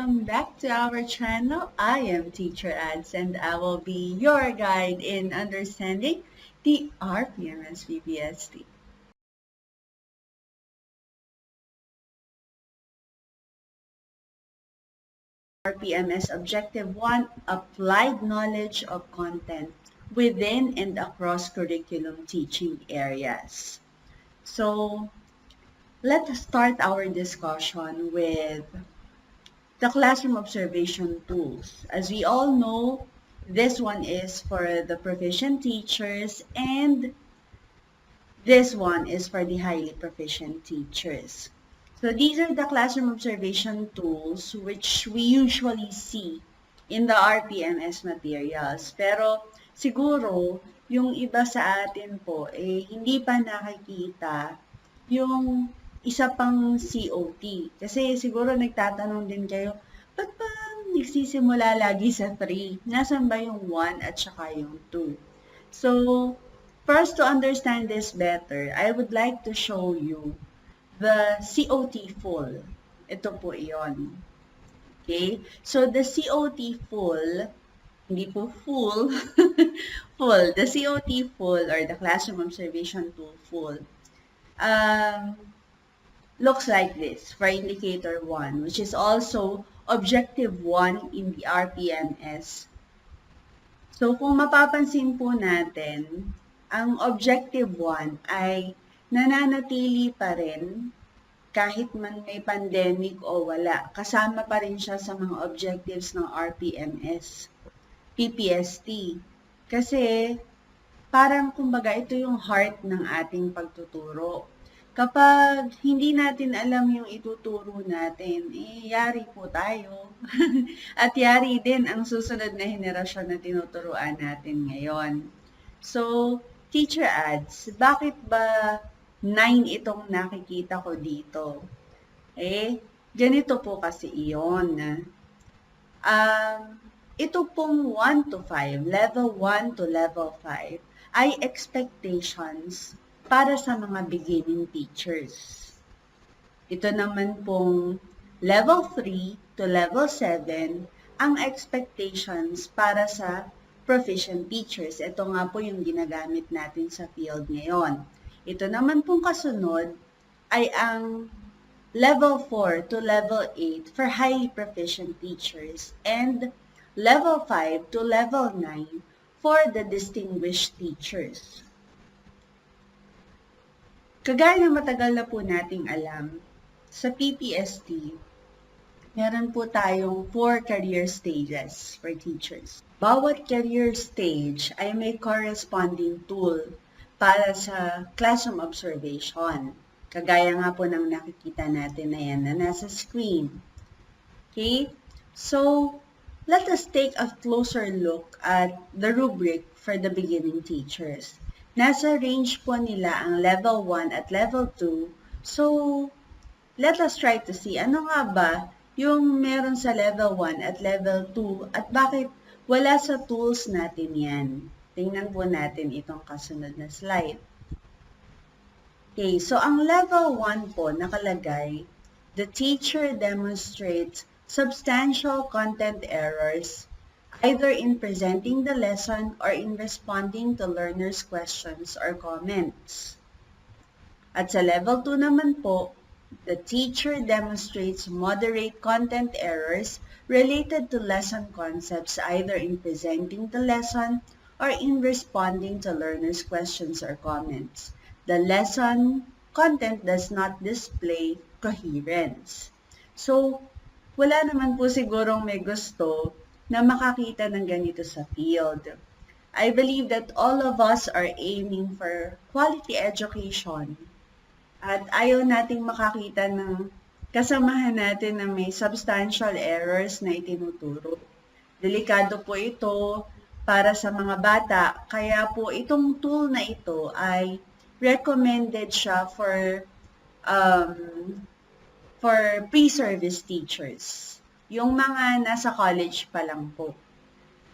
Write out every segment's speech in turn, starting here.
welcome back to our channel. I am Teacher Ads and I will be your guide in understanding the rpms-ppst. RPMS Objective 1, Applied Knowledge of Content within and across curriculum teaching areas. So, let us start our discussion with the classroom observation tools. As we all know, this one is for the proficient teachers and this one is for the highly proficient teachers. So these are the classroom observation tools which we usually see in the RPMS materials. Pero siguro, yung iba sa atin po, hindi pa nakikita yung isa pang COT. Kasi siguro nagtatanong din kayo, ba't ba nagsisimula lagi sa 3? Nasaan ba yung 1 at saka yung 2? So, for us to understand this better, I would like to show you the COT full. Ito po iyon. Okay? So, the COT full, hindi po full, full. The COT full or the Classroom Observation Tool full looks like this for indicator 1, which is also objective 1 in the RPMS. So, kung mapapansin po natin, ang objective 1 ay nananatili pa rin kahit man may pandemic o wala. Kasama pa rin siya sa mga objectives ng RPMS, PPST. Kasi parang kumbaga ito yung heart ng ating pagtuturo. Kapag hindi natin alam yung ituturo natin, yari po tayo. At yari din ang susunod na henerasyon na tinuturuan natin ngayon. So, Teacher Ads, bakit ba 9 itong nakikita ko dito? Ganito po kasi iyon. Ito pong 1 to 5, level 1 to level 5, ay expectations para sa mga beginning teachers. Ito naman pong level 3 to level 7, ang expectations para sa proficient teachers. Ito nga po yung ginagamit natin sa field ngayon. Ito naman pong kasunod ay ang level 4 to level 8 for highly proficient teachers and level 5 to level 9 for the distinguished teachers. Kagaya na matagal na po nating alam, sa PPST, meron po tayong 4 career stages for teachers. Bawat career stage ay may corresponding tool para sa classroom observation. Kagaya nga po ng nakikita natin na yan na nasa screen. Okay? So, let us take a closer look at the rubric for the beginning teachers. Nasa range po nila ang level 1 at level 2. So, let us try to see ano nga ba yung meron sa level 1 at level 2 at bakit wala sa tools natin yan. Tingnan po natin itong kasunod na slide. Okay, so ang level 1 po nakalagay, the teacher demonstrates substantial content errors either in presenting the lesson or in responding to learners' questions or comments. At sa level 2 naman po, the teacher demonstrates moderate content errors related to lesson concepts either in presenting the lesson or in responding to learners' questions or comments. The lesson content does not display coherence. So, wala naman po sigurong may gusto na makakita ng ganito sa field. I believe that all of us are aiming for quality education. At ayaw nating makakita ng kasamahan natin na may substantial errors na itinuturo. Delikado po ito para sa mga bata, kaya po itong tool na ito ay recommended siya for pre-service teachers. Yung mga nasa college pa lang po.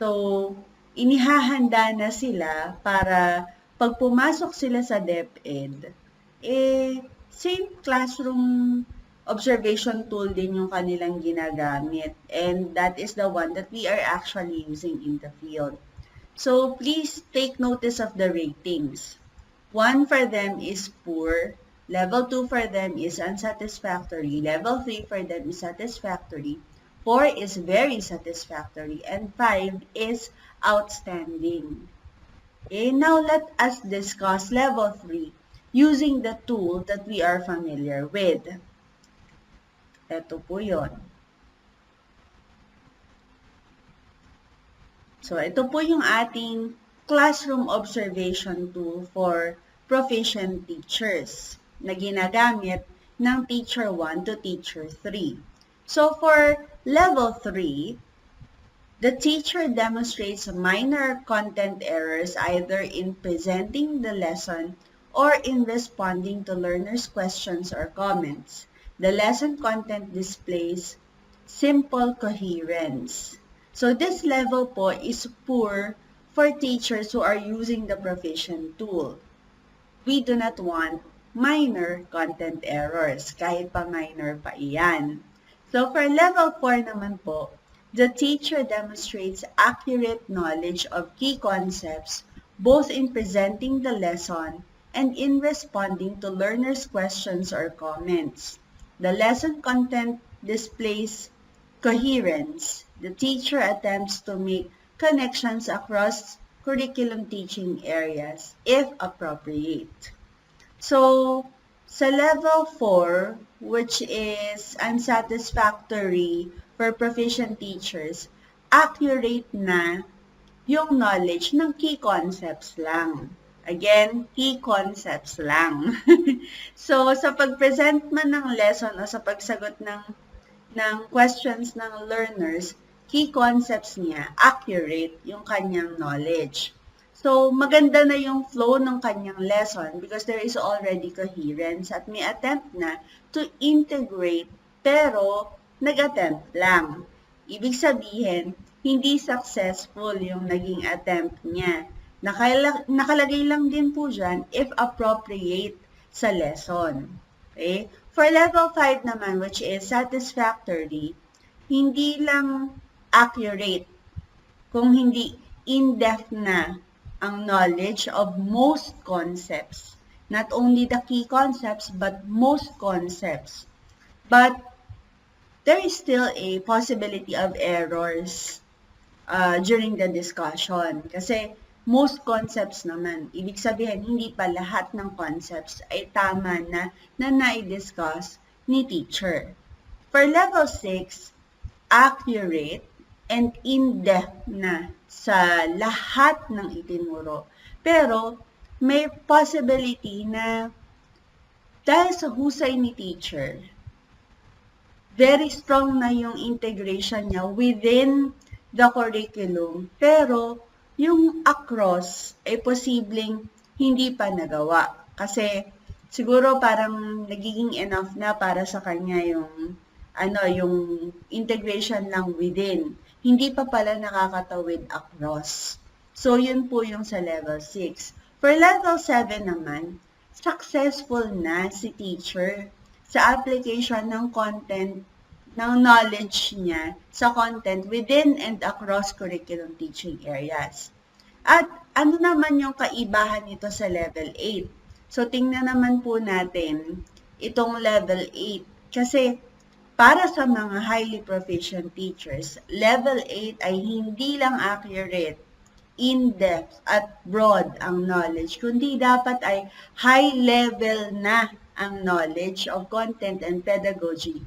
So, inihahanda na sila para pag pumasok sila sa DepEd, same classroom observation tool din yung kanilang ginagamit. And that is the one that we are actually using in the field. So please take notice of the ratings. 1 for them is poor. Level 2 for them is unsatisfactory. Level 3 for them is satisfactory. 4 is very satisfactory. And 5 is outstanding. Okay, now let us discuss level 3 using the tool that we are familiar with. Ito po yun. So, ito po yung ating classroom observation tool for proficient teachers na ginagamit ng teacher 1 to teacher 3. So, for level 3, the teacher demonstrates minor content errors either in presenting the lesson or in responding to learners' questions or comments. The lesson content displays simple coherence. So this level po is poor for teachers who are using the proficient tool. We do not want minor content errors, kahit pa minor pa iyan. So for level 4 naman po, the teacher demonstrates accurate knowledge of key concepts both in presenting the lesson and in responding to learners' questions or comments. The lesson content displays coherence. The teacher attempts to make connections across curriculum teaching areas if appropriate. So, sa level 4, which is unsatisfactory for proficient teachers, accurate na yung knowledge ng key concepts lang. Again, key concepts lang. So, sa pag-present man ng lesson o sa pagsagot ng questions ng learners, key concepts niya, accurate yung kanyang knowledge. So, maganda na yung flow ng kanyang lesson because there is already coherence at may attempt na to integrate pero nag-attempt lang. Ibig sabihin, hindi successful yung naging attempt niya. Nakalagay lang din po dyan if appropriate sa lesson. Okay? For level 5 naman, which is satisfactory, hindi lang accurate, kung hindi in-depth na ang knowledge of most concepts. Not only the key concepts, but most concepts. But there is still a possibility of errors during the discussion. Kasi most concepts naman, ibig sabihin, hindi pa lahat ng concepts ay tama na na-discuss ni teacher. For level 6, accurate and in-depth na sa lahat ng itinuro. Pero, may possibility na dahil sa husay ni teacher, very strong na yung integration niya within the curriculum, pero yung across ay posibleng hindi pa nagawa. Kasi siguro parang nagiging enough na para sa kanya yung integration lang within. Hindi pa pala nakakatawid across. So, yun po yung sa level 6. For level 7 naman, successful na si teacher sa application ng content, ng knowledge niya sa content within and across curriculum teaching areas. At ano naman yung kaibahan nito sa level 8? So, tingnan naman po natin itong level 8. Kasi, para sa mga highly proficient teachers, level 8 ay hindi lang accurate, in-depth, at broad ang knowledge, kundi dapat ay high level na ang knowledge of content and pedagogy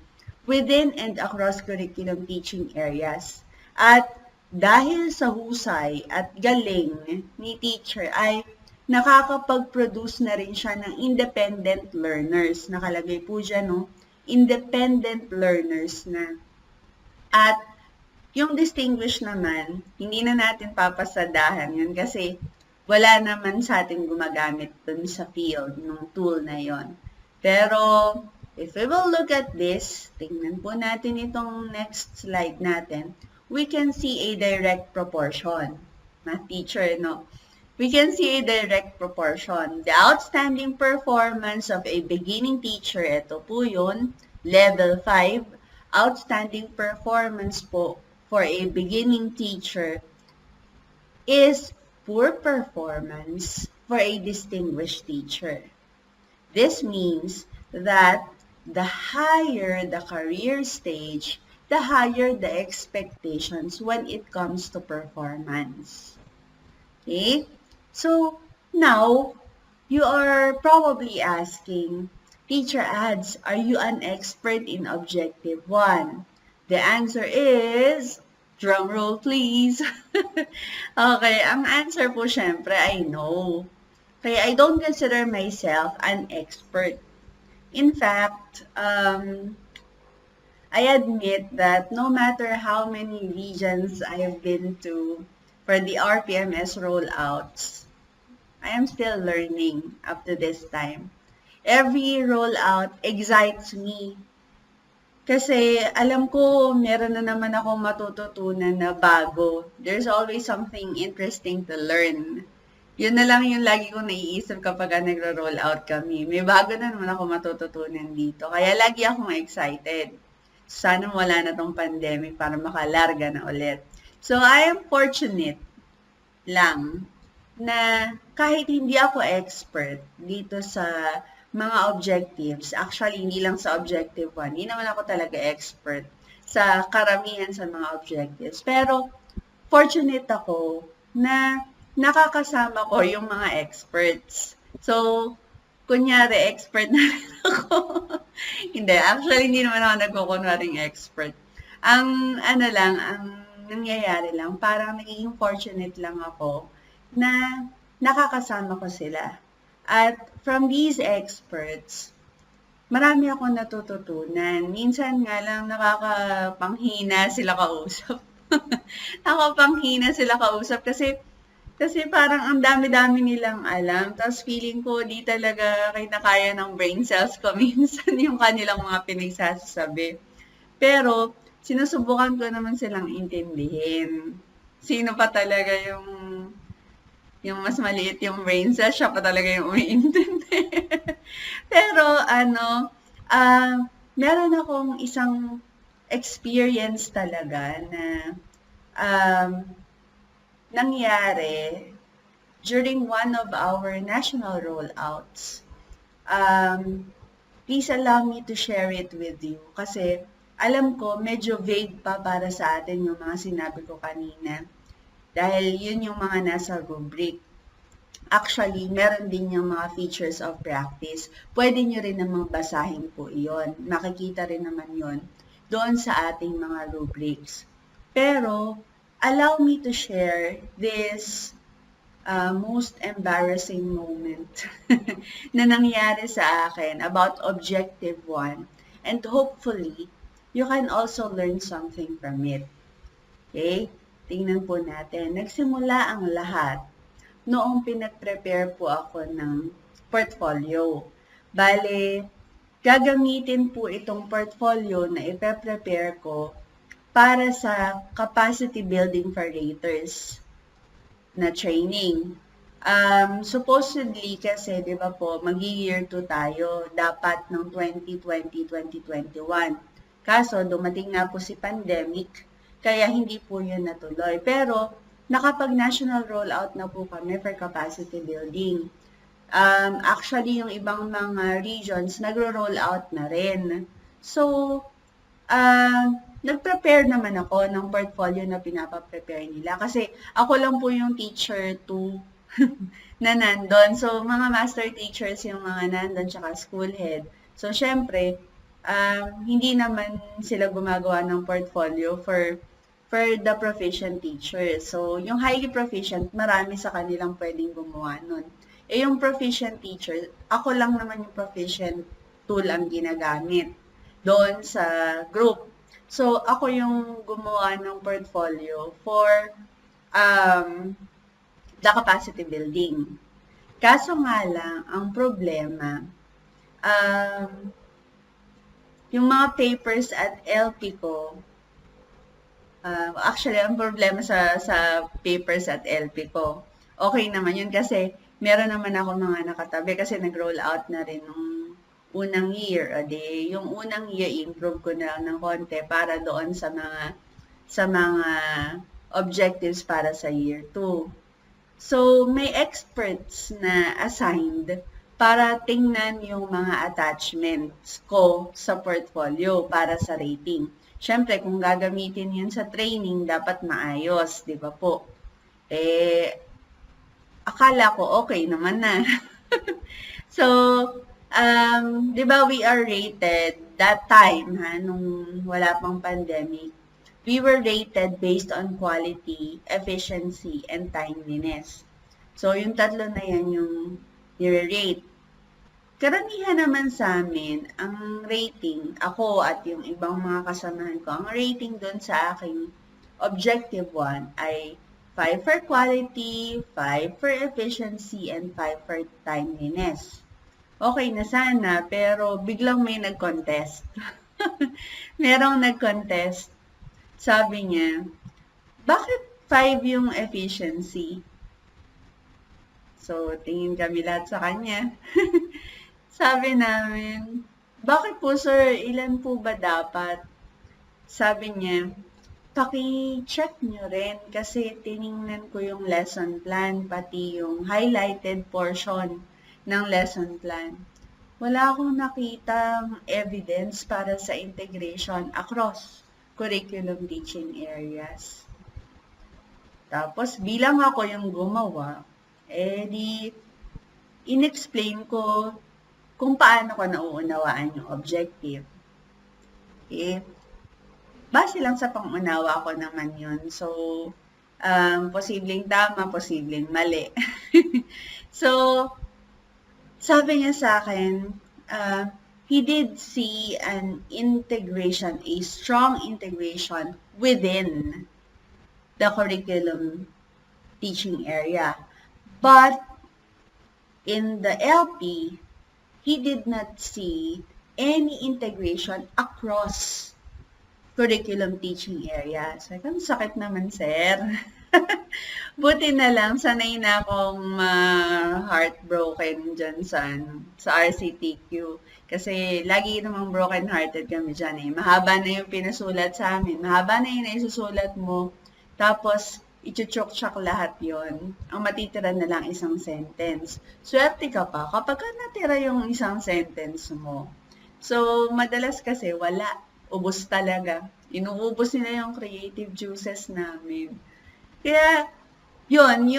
within and across curriculum teaching areas. At dahil sa husay at galing ni teacher ay nakakapag-produce na rin siya ng independent learners. Nakalagay po dyan, no? Independent learners na. At yung distinguished naman, hindi na natin papasadahan yun kasi wala naman sa atin gumagamit dun sa field ng tool na yon. Pero, if we will look at this, tingnan po natin itong next slide natin, we can see a direct proportion. Math teacher, no? We can see a direct proportion. The outstanding performance of a beginning teacher, ito po yun, Level 5, outstanding performance po for a beginning teacher is poor performance for a distinguished teacher. This means that the higher the career stage, the higher the expectations when it comes to performance. Okay? So, now, you are probably asking, Teacher Ads, are you an expert in Objective 1? The answer is, drum roll please. Okay, ang answer po syempre ay no. Kaya I don't consider myself an expert. In fact, I admit that no matter how many regions I have been to for the RPMS rollouts, I am still learning up to this time. Every rollout excites me. Kasi alam ko meron na naman akong matututunan na bago. There's always something interesting to learn. Yun na lang yung lagi kong naiisip kapag nagro-roll out kami. May bago na naman ako matututunan dito. Kaya lagi akong excited. Sana wala na tong pandemic para makalarga na ulit. So, I am fortunate lang na kahit hindi ako expert dito sa mga objectives, actually hindi lang sa objective 1, hindi naman ako talaga expert sa karamihan sa mga objectives. Pero, fortunate ako na nakakasama ko yung mga experts. So, kunyari, expert na rin ako. Hindi, actually, hindi naman ako nagkukunwaring expert. Ang nangyayari lang, parang nagiging fortunate lang ako na nakakasama ko sila. At from these experts, marami akong natututunan. Minsan nga lang nakakapanghina sila kausap. Nakapanghina sila kausap kasi parang ang dami-dami nilang alam. Tapos feeling ko di talaga kaya ng brain cells ko minsan yung kanilang mga pinagsasabi. Pero sinusubukan ko naman silang intindihin. Sino pa talaga yung mas maliit yung brain cells, siya pa talaga yung umiintindi. Pero meron akong isang experience talaga na nangyari during one of our national rollouts. Please allow me to share it with you kasi alam ko medyo vague pa para sa atin yung mga sinabi ko kanina dahil yun yung mga nasa rubric. Actually, meron din yung mga features of practice. Pwede nyo rin namang basahin po iyon. Makikita rin naman yon doon sa ating mga rubrics. Pero, allow me to share this most embarrassing moment na nangyari sa akin about Objective 1. And hopefully, you can also learn something from it. Okay? Tingnan po natin. Nagsimula ang lahat noong pinag-prepare po ako ng portfolio. Bale, gagamitin po itong portfolio na ipe-prepare ko para sa capacity building for raters na training. Supposedly kasi, di ba po, mag-year 2 tayo, dapat ng 2020-2021. Kaso, dumating na po si pandemic, kaya hindi po yun natuloy. Pero, nakapag-national rollout na po kami for capacity building. Actually, yung ibang mga regions, nagro-roll out na rin. So, nag-prepare naman ako ng portfolio na pinapa-prepare nila. Kasi ako lang po yung teacher 2 na nandun. So, mga master teachers yung mga nandun, tsaka school head. So, syempre, hindi naman sila gumagawa ng portfolio for the proficient teachers. So, yung highly proficient, marami sa kanilang pwedeng gumawa nun. Yung proficient teacher, ako lang naman yung proficient tool ang ginagamit doon sa group. So, ako yung gumawa ng portfolio for the capacity building. Kaso nga lang, ang problema, yung mga papers at LP ko, actually, ang problema sa papers at LP ko, okay naman yun kasi meron naman ako mga nakatabi kasi nag-roll out na rin nung unang year. O di, yung unang year, improve ko na lang ng konti para doon sa mga objectives para sa year 2. So, may experts na assigned para tingnan yung mga attachments ko sa portfolio para sa rating. Siyempre, kung gagamitin yun sa training, dapat maayos, di ba po? Akala ko okay naman na. So, di ba we are rated that time, nung wala pang pandemic, we were rated based on quality, efficiency, and timeliness. So, yung tatlo na yan yung nire-rate. Karamihan naman sa amin, ang rating, ako at yung ibang mga kasamahan ko, ang rating doon sa aking objective 1 ay 5 for quality, 5 for efficiency, and 5 for timeliness. Okay na sana, pero biglang may nag-contest. Merong nag-contest. Sabi niya, bakit 5 yung efficiency? So, tingin kami lahat sa kanya. Sabi namin, bakit po sir, ilan po ba dapat? Sabi niya, paki-check nyo rin kasi tiningnan ko yung lesson plan, pati yung highlighted portion ng lesson plan. Wala akong nakitang evidence para sa integration across curriculum teaching areas. Tapos, bilang ako yung gumawa, di in-explain ko kung paano ko nauunawaan yung objective. Okay? Base lang sa pangunawa ko naman yun. So, posibleng tama, posibleng mali. So, sabi niya sa akin, he did see an integration, a strong integration within the curriculum teaching area. But in the LP, he did not see any integration across curriculum teaching area. So, ang sakit naman, sir. Buti na lang, sanay na akong heartbroken dyan sa RCTQ. Kasi lagi namang broken-hearted kami dyan eh. Mahaba na yung pinasulat sa amin. Mahaba na yung naisusulat mo. Tapos, ichuchok-chok lahat yon. Ang matitira na lang isang sentence. Swerte ka pa kapag natira yung isang sentence mo. So, madalas kasi wala. Ubus talaga. Inuubos nila yung creative juices namin. Kaya, yun,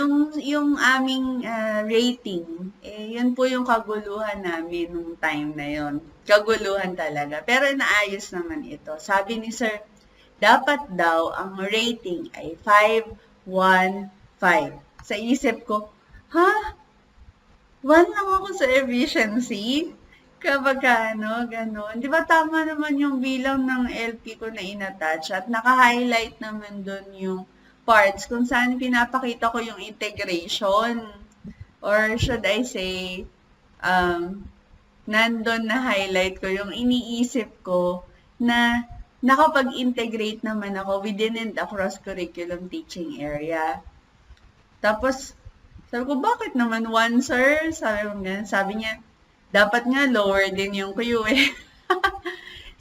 yung aming rating, yun po yung kaguluhan namin nung time na yun. Kaguluhan talaga. Pero naayos naman ito. Sabi ni Sir, dapat daw ang rating ay 5-1-5. Sa isip ko, 1 lang ako sa efficiency? Kapag gano'n. Di ba tama naman yung bilang ng LP ko na inattach at naka-highlight naman doon yung parts kung saan pinapakita ko yung integration. Or should I say, nandun na highlight ko yung iniisip ko na nakapag-integrate naman ako within and across curriculum teaching area. Tapos, sabi ko, bakit naman 1, sir? Sabi niya, dapat nga lower din yung Q eh.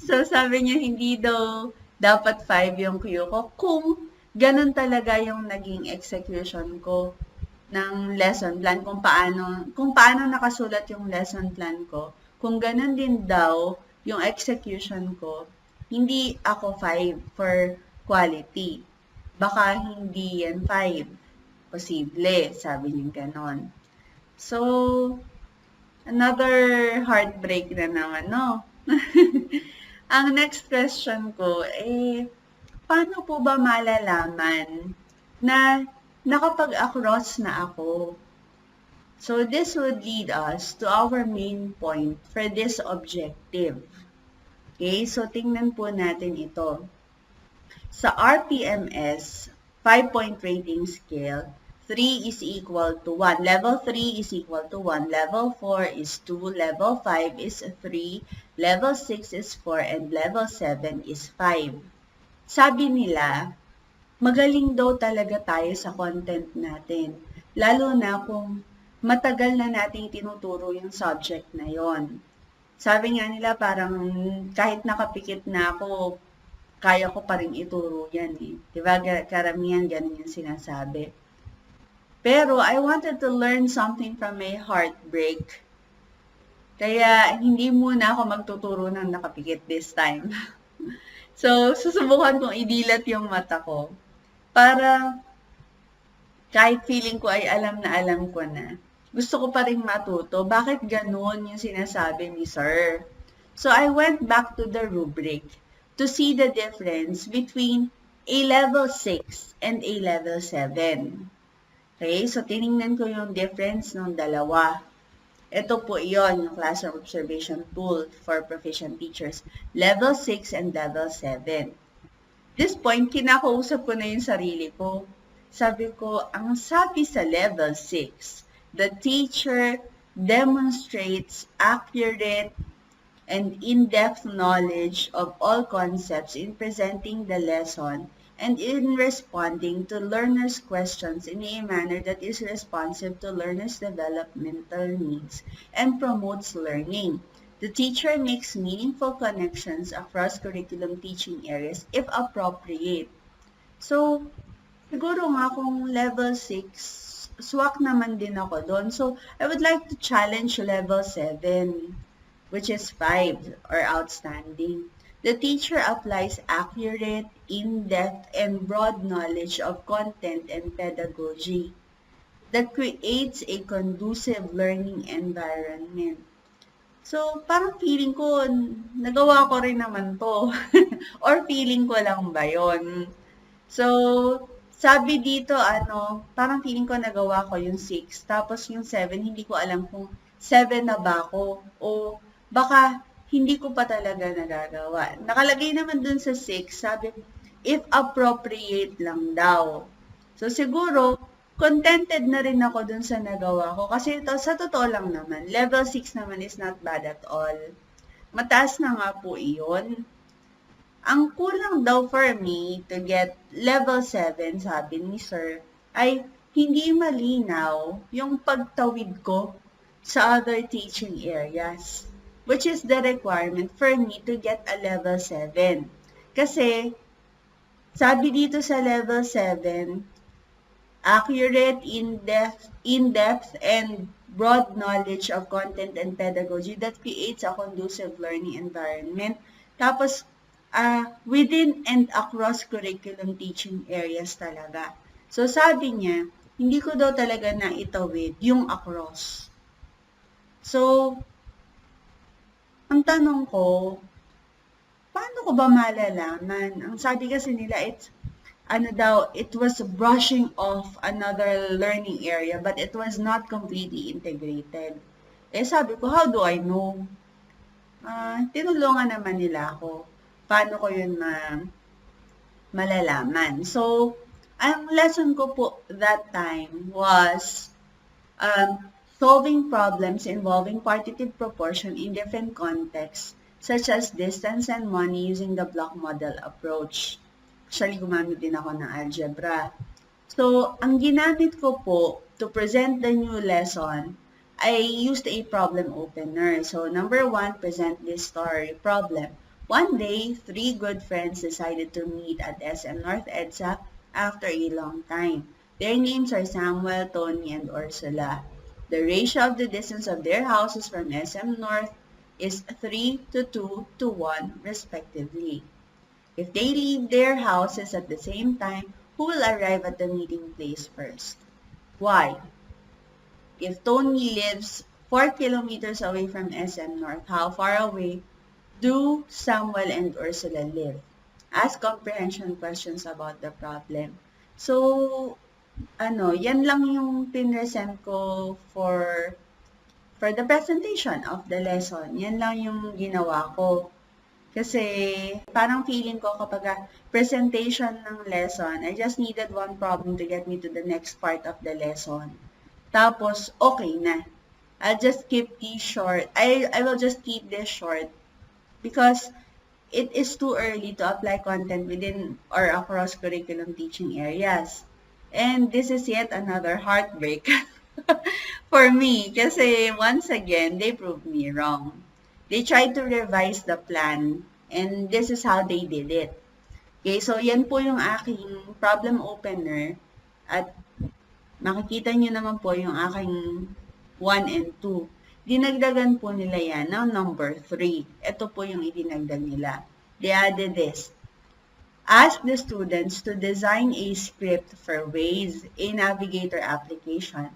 So, sabi niya, hindi daw dapat 5 yung Q ko. Kung ganun talaga yung naging execution ko ng lesson plan, kung paano nakasulat yung lesson plan ko, kung ganun din daw yung execution ko, hindi ako 5 for quality. Baka hindi yan 5. Posible, sabi niya ganon. So, another heartbreak na naman, no? Ang next question ko, paano po ba malalaman na nakapag-across na ako? So, this would lead us to our main point for this objective. Okay, so tingnan po natin ito. Sa RPMS, 5-point rating scale, 3 is equal to 1. Level 3 is equal to 1. Level 4 is 2. Level 5 is 3. Level 6 is 4. And level 7 is 5. Sabi nila, magaling daw talaga tayo sa content natin. Lalo na kung matagal na nating tinuturo yung subject na yon. Sabi nga nila parang kahit nakapikit na ako, kaya ko pa rin ituro yan eh. Diba? Karamihan ganun yung sinasabi. Pero I wanted to learn something from my heartbreak. Kaya hindi muna ako magtuturo ng nakapikit this time. So, susubukan kong idilat yung mata ko para kahit feeling ko ay alam na alam ko na. Gusto ko pa rin matuto. Bakit ganun yung sinasabi ni Sir? So, I went back to the rubric to see the difference between a level 6 and a level 7. Okay, so tiningnan ko yung difference ng dalawa. Ito po iyon, yung classroom observation tool for proficient teachers. Level 6 and level 7. This point, kinakausap ko na yung sarili ko. Sabi ko, ang sabi sa level 6, the teacher demonstrates accurate and in-depth knowledge of all concepts in presenting the lesson and in responding to learners' questions in a manner that is responsive to learners' developmental needs and promotes learning. The teacher makes meaningful connections across curriculum teaching areas if appropriate. So, siguro nga kung level 6, swak naman din ako doon. So, I would like to challenge level 7, which is 5 or outstanding. The teacher applies accurate, in-depth, and broad knowledge of content and pedagogy that creates a conducive learning environment. So, parang feeling ko, nagawa ko rin naman to. Or feeling ko lang ba yun? So, sabi dito, parang feeling ko nagawa ko yung 6. Tapos yung 7, hindi ko alam kung 7 na ba ako. O baka hindi ko pa talaga nagagawa. Nakalagay naman dun sa 6, sabi, if appropriate lang daw. So, siguro, contented na rin ako dun sa nagawa ko. Kasi ito, sa totoo lang naman, level 6 naman is not bad at all. Mataas na nga po iyon. Ang kulang daw for me to get level 7, sabi ni Sir, ay hindi malinaw yung pagtawid ko sa other teaching areas, which is the requirement for me to get a level 7. Kasi, sabi dito sa level 7, accurate, in-depth, and broad knowledge of content and pedagogy that creates a conducive learning environment. Tapos, within and across curriculum teaching areas talaga. So, sabi niya, hindi ko daw talaga na itawid yung across. So, ang tanong ko, paano ko ba malalaman? Ang sabi kasi nila, it was brushing off another learning area, but it was not completely integrated. Eh, sabi ko, how do I know? Tinulungan naman nila ako. Paano ko yun malalaman? So, ang lesson ko po that time was solving problems involving partitive proportion in different contexts, such as distance and money using the block model approach. Actually, gumamit din ako ng algebra. So, ang ginamit ko po to present the new lesson, I used a problem opener. So, number 1, present this story problem. One day, 3 good friends decided to meet at SM North EDSA after a long time. Their names are Samuel, Tony, and Ursula. The ratio of the distance of their houses from SM North is 3 to 2 to 1, respectively. If they leave their houses at the same time, who will arrive at the meeting place first? Why? If Tony lives 4 kilometers away from SM North, how far away do Samuel and Ursula live? Ask comprehension questions about the problem. So, yan lang yung pinresent ko for the presentation of the lesson. Yan lang yung ginawa ko. Kasi parang feeling ko kapag presentation ng lesson, I just needed one problem to get me to the next part of the lesson. Tapos, okay na. I'll just keep these short. I will just keep this short because it is too early to apply content within or across curriculum teaching areas. And this is yet another heartbreak for me kasi once again, they proved me wrong. They tried to revise the plan, and this is how they did it. Okay, so yan po yung aking problem opener, at makikita nyo naman po yung aking 1 and 2. Dinagdagan po nila yan ng number 3. Ito po yung idinagdag nila. They added this. Ask the students to design a script for Waze, a navigator application.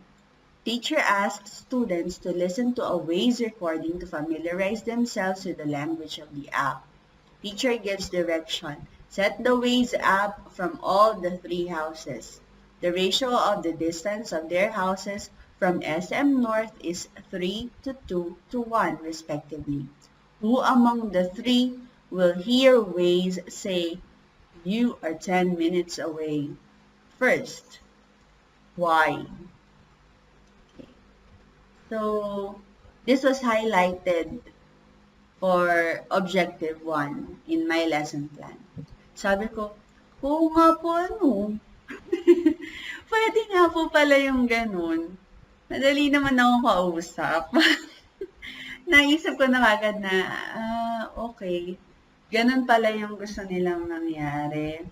Teacher asks students to listen to a Waze recording to familiarize themselves with the language of the app. Teacher gives direction. Set the Waze app from all the 3 houses. The ratio of the distance of their houses from SM North is 3 to 2 to 1 respectively. Who among the 3 will hear Waze say, "You are 10 minutes away"? First, why? Okay. So, this was highlighted for objective 1 in my lesson plan. Sabi ko, oo nga po ano. Pwede nga po pala yung ganun. Madali naman akong kausap. Naisip ko na agad na, okay. Ganun pala yung gusto nilang mangyari.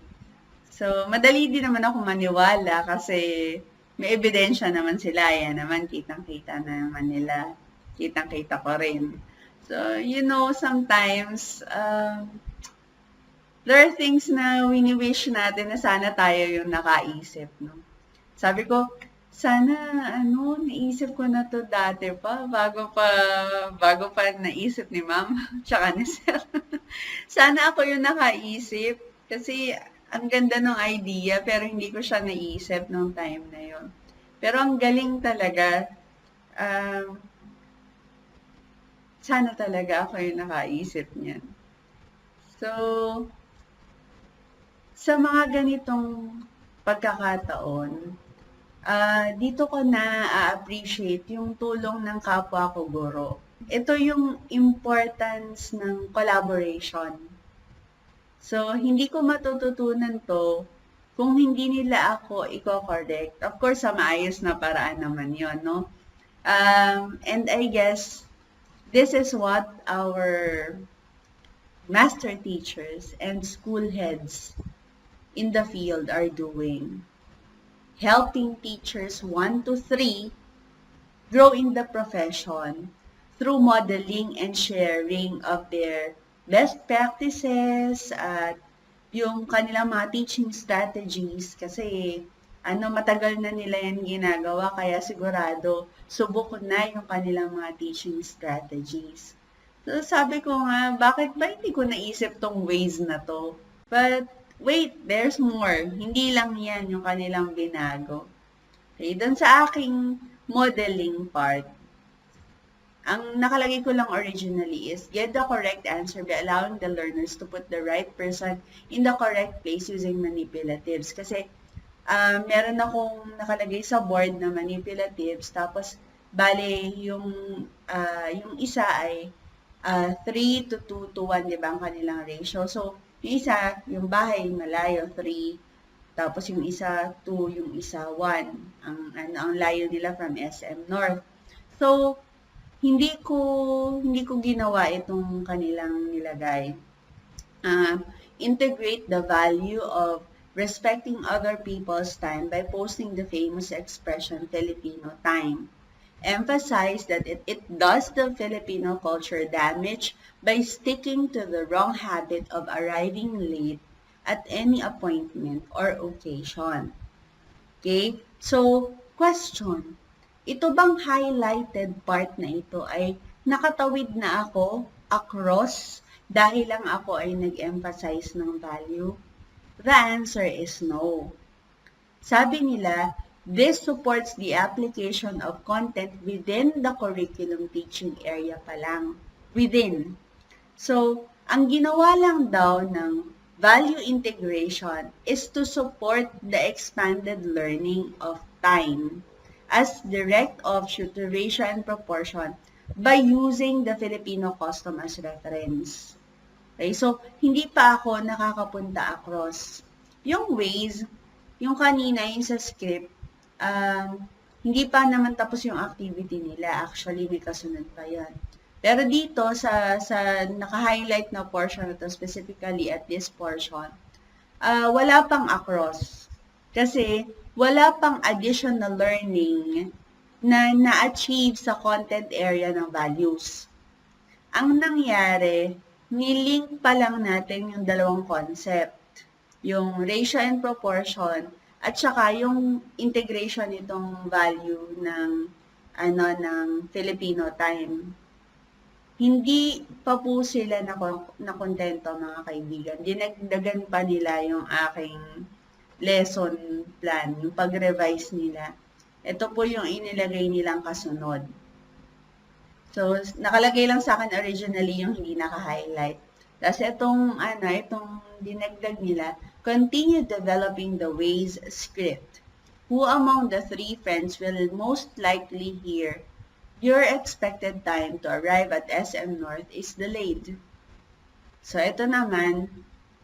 So, madali din naman ako maniwala kasi may ebidensya naman sila. Yan naman, kitang-kita na naman nila. Kitang-kita ko rin. So, you know, sometimes, there are things na wini-wish natin na sana tayo yung nakaisip, no? Sabi ko, sana, naisip ko na to dati pa, bago pa naisip ni ma'am, tsaka ni sir. Sana ako yung nakaisip, kasi ang ganda ng idea, pero hindi ko siya naisip nung time na yon. Pero ang galing talaga, sana talaga ako yung nakaisip niyan. So, sa mga ganitong pagkakataon, dito ko na-appreciate yung tulong ng kapwa ko guro. Ito yung importance ng collaboration. So, hindi ko matututunan to kung hindi nila ako i-correct. Of course, sa maayos na paraan naman yon, no? And I guess, this is what our master teachers and school heads in the field are doing. Helping teachers 1 to 3 grow in the profession through modeling and sharing of their best practices at yung kanilang mga teaching strategies, kasi matagal na nila yan ginagawa, kaya sigurado subok na yung kanilang mga teaching strategies. So sabi ko nga, bakit ba hindi ko naisip tong ways na to? But wait, there's more. Hindi lang yan yung kanilang binago. Okay, doon sa aking modeling part, ang nakalagay ko lang originally is, get the correct answer by allowing the learners to put the right person in the correct place using manipulatives. Kasi, meron akong nakalagay sa board na manipulatives, tapos, bale, yung isa ay 3 to 2 to 1, di ba, ang kanilang ratio. So, yung isa, yung bahay, malayo, 3. Tapos yung isa, 2. Yung isa, 1. Ang layo nila from SM North. So, hindi ko ginawa itong kanilang nilagay. Integrate the value of respecting other people's time by posting the famous expression, Filipino time. Emphasize that it does the Filipino culture damage by sticking to the wrong habit of arriving late at any appointment or occasion. Okay? So, question. Ito bang highlighted part na ito ay nakatawid na ako across dahil lang ako ay nag-emphasize ng value? The answer is no. Sabi nila, this supports the application of content within the curriculum teaching area pa lang. Within. So, ang ginawa lang daw ng value integration is to support the expanded learning of time as direct offshoot to ratio and proportion by using the Filipino custom as reference. Okay, so hindi pa ako nakakapunta across. Yung ways, yung kanina, yung sa script, hindi pa naman tapos yung activity nila. Actually, may kasunod pa yan. Pero dito sa naka-highlight na portion na to, specifically at this portion, wala pang across. Kasi wala pang additional learning na na-achieve sa content area ng values. Ang nangyari, nilink pa lang natin yung dalawang concept, yung ratio and proportion, at saka yung integration nitong value ng Filipino time. Hindi pa po sila na kontento, mga kaibigan. Dinagdagan pa nila yung aking lesson plan, yung pag-revise nila. Ito po yung inilagay nilang kasunod. So, nakalagay lang sa akin originally yung hindi naka-highlight. Tapos itong dinagdag nila, continue developing the Waze script. Who among the three friends will most likely hear your expected time to arrive at SM North is delayed? So, ito naman,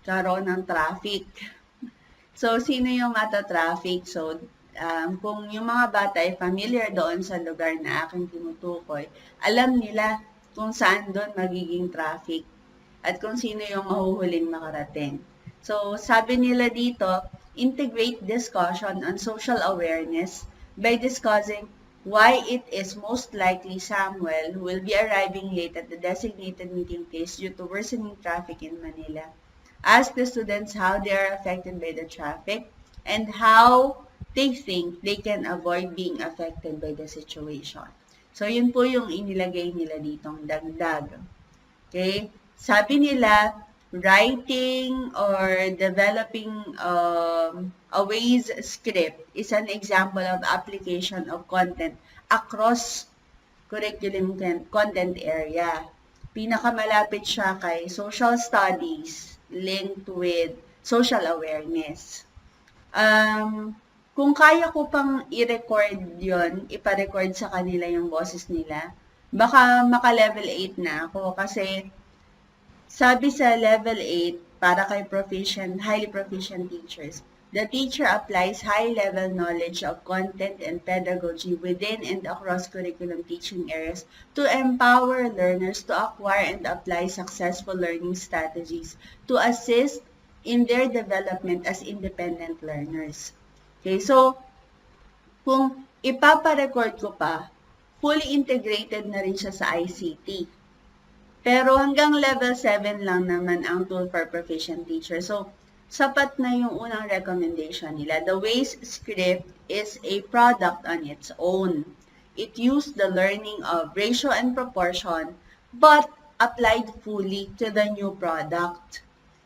karoon ng traffic. So, sino yung traffic? So, kung yung mga bata ay familiar doon sa lugar na aking tinutukoy, alam nila kung saan doon magiging traffic at kung sino yung mahuhuling makarating. So, sabi nila dito, integrate discussion on social awareness by discussing why it is most likely Samuel who will be arriving late at the designated meeting place due to worsening traffic in Manila. Ask the students how they are affected by the traffic and how they think they can avoid being affected by the situation. So, yun po yung inilagay nila ditong dagdag. Okay? Sabi nila, writing or developing a Waze script is an example of application of content across curriculum content area. Pinakamalapit siya kay social studies linked with social awareness. Kung kaya ko pang i-record yon, ipa-record sa kanila yung boses nila, baka maka-level 8 na ako kasi sabi sa level 8, para kay highly proficient teachers, the teacher applies high-level knowledge of content and pedagogy within and across curriculum teaching areas to empower learners to acquire and apply successful learning strategies to assist in their development as independent learners. Okay, so, kung ipapa-record ko pa, fully integrated na rin siya sa ICT. Pero hanggang level 7 lang naman ang tool for proficient teacher. So, sapat na yung unang recommendation nila. The Waze script is a product on its own. It used the learning of ratio and proportion, but applied fully to the new product.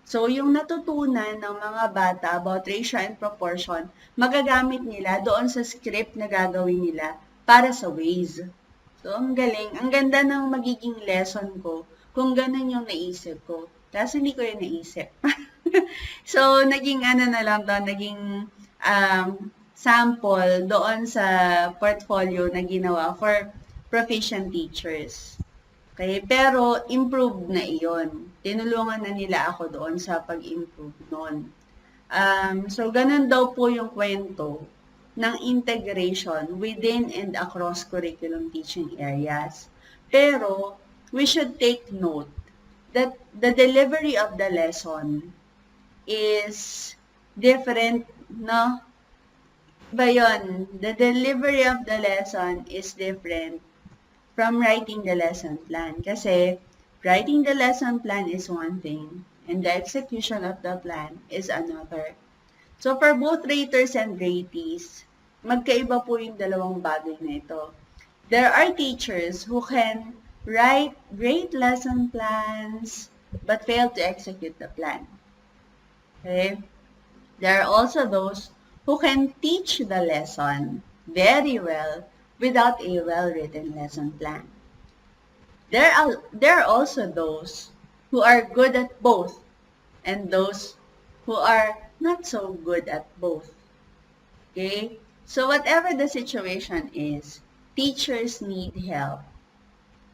So, yung natutunan ng mga bata about ratio and proportion, magagamit nila doon sa script na gagawin nila para sa Waze. So, ang galing. Ang ganda ng magiging lesson ko kung ganun yung naisip ko. Kasi hindi ko yung naisip. So, naging naging sample doon sa portfolio na ginawa for proficient teachers. Okay? Pero, improved na iyon. Tinulungan na nila ako doon sa pag-improve noon. So, ganun daw po yung kwento ng integration within and across curriculum teaching areas. Pero, we should take note that the delivery of the lesson is different, no? Ba yun? The delivery of the lesson is different from writing the lesson plan. Kasi, writing the lesson plan is one thing, and the execution of the plan is another. So, for both raters and ratees, magkaiba po yung dalawang bagay na ito. There are teachers who can write great lesson plans but fail to execute the plan. Okay? There are also those who can teach the lesson very well without a well-written lesson plan. There are also those who are good at both and those who are not so good at both. Okay? So whatever the situation is, teachers need help.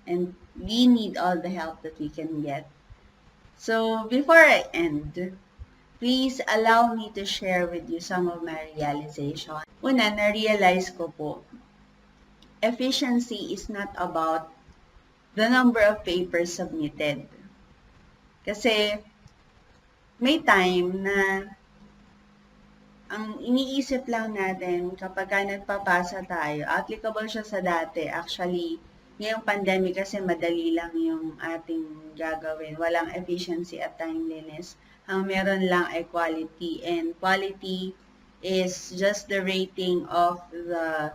And we need all the help that we can get. So before I end, please allow me to share with you some of my realization. Na-realize ko po, efficiency is not about the number of papers submitted. Kasi may time na ang iniisip lang natin kapag nagpapasa tayo, applicable siya sa dati. Actually, ngayong pandemic kasi madali lang yung ating gagawin. Walang efficiency at timeliness. Ang meron lang ay quality. And quality is just the rating of the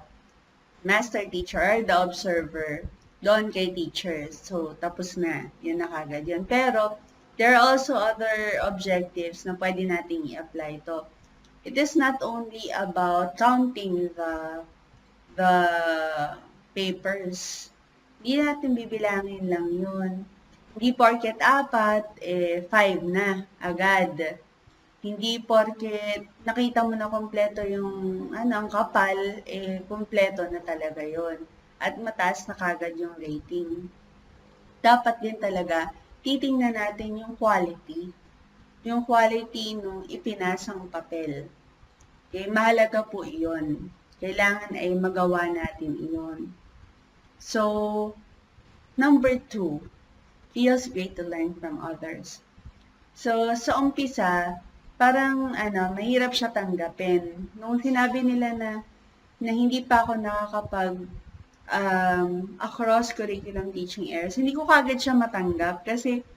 master teacher or the observer doon kay teachers. So, tapos na. Yun na kagad yun. Pero, there are also other objectives na pwede nating i-apply to. It is not only about counting the papers. Hindi natin bibilangin lang yun. Hindi porket 4, 5 na agad. Hindi porket nakita mo na kompleto yung ang kapal, kompleto na talaga yon. At mataas na kagad yung rating. Dapat din talaga titingnan natin yung quality. Yung quality nung ipinasang papel. Okay, mahalaga po iyon. Kailangan ay magawa natin iyon. So, number 2, feels great to learn from others. So, sa umpisa, parang mahirap siya tanggapin. Nung sinabi nila na hindi pa ako nakakapag across curriculum teaching areas, hindi ko kagad siya matanggap kasi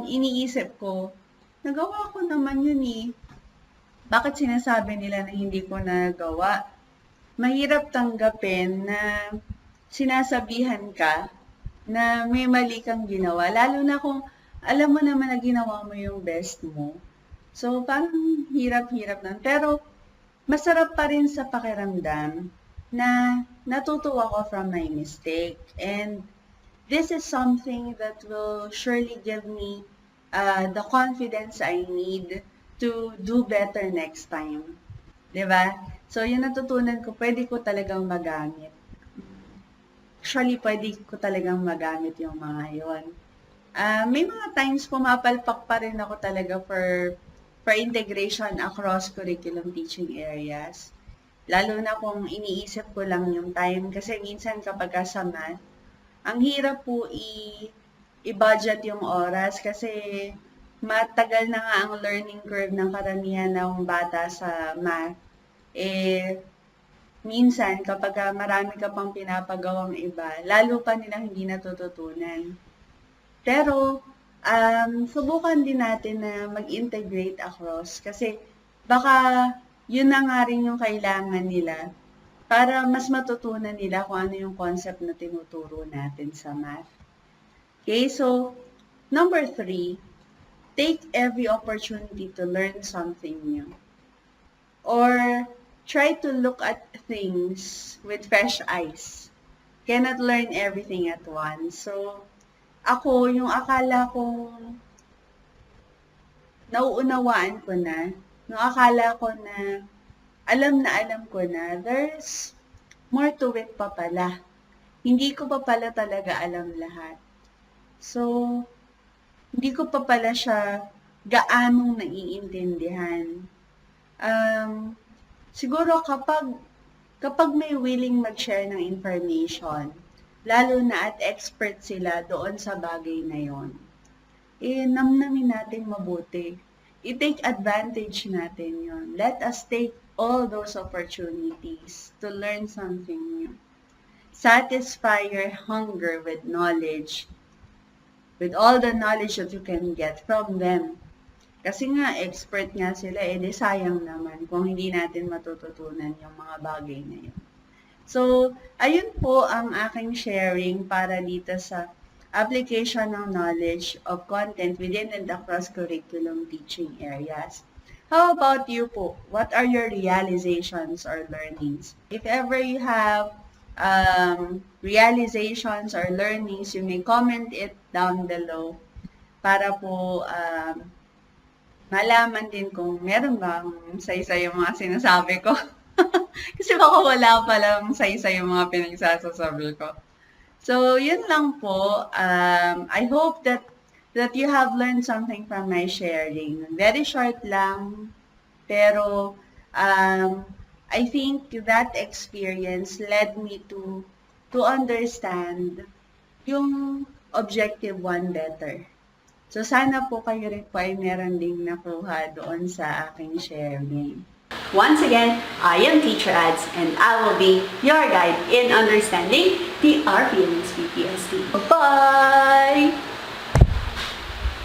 iniisip ko, nagawa ko naman yun eh. Bakit sinasabi nila na hindi ko nagawa? Mahirap tanggapin na sinasabihan ka na may mali kang ginawa. Lalo na kung alam mo naman na ginawa mo yung best mo. So, parang hirap-hirap na. Pero, masarap pa rin sa pakiramdam na natutuwa ko from my mistake. And this is something that will surely give me the confidence I need to do better next time. Diba? So, yung natutunan ko, pwede ko talagang magamit. Actually, pwede ko talagang magamit yung mga yon. May mga times pumapalpak pa rin ako talaga for integration across curriculum teaching areas. Lalo na kung iniisip ko lang yung time. Kasi minsan kapag sa math, ang hirap po i-budget yung oras kasi matagal na nga ang learning curve ng karamihan ng bata sa math. Minsan kapag marami ka pang pinapagawang iba, lalo pa nilang hindi natututunan. Pero, subukan din natin na mag-integrate across kasi baka yun na nga rin yung kailangan nila para mas matutunan nila kung ano yung concept na tinuturo natin sa math. Okay, so, number 3, take every opportunity to learn something new. Or, try to look at things with fresh eyes. Cannot learn everything at once. So, ako, yung akala kong nauunawaan ko na, yung akala ko na alam ko na, there's more to it pa pala. Hindi ko pa pala talaga alam lahat. So, hindi ko pa pala siya gaanong naiintindihan. Siguro kapag may willing mag-share ng information, lalo na at expert sila doon sa bagay na yon, namnamin natin mabuti. I-take advantage natin yon. Let us take all those opportunities to learn something new. Satisfy your hunger with knowledge, with all the knowledge that you can get from them. Kasi nga, expert nga sila, di sayang naman kung hindi natin matututunan yung mga bagay na yun. So, ayun po ang aking sharing para dito sa application ng knowledge of content within and across curriculum teaching areas. How about you po? What are your realizations or learnings? If ever you have realizations or learnings, you may comment it down below para po malaman din kung meron bang say-say yung mga sinasabi ko. Kasi baka wala palang say-say yung mga pinagsasasabi ko. So, yun lang po. I hope that you have learned something from my sharing. Very short lang, pero I think that experience led me to understand yung objective 1 better. So, sana po kayo rin po ay meron ding nakuha doon sa aking sharing. Once again, I am Teacher Ads and I will be your guide in understanding the rpms-ppst. Bye!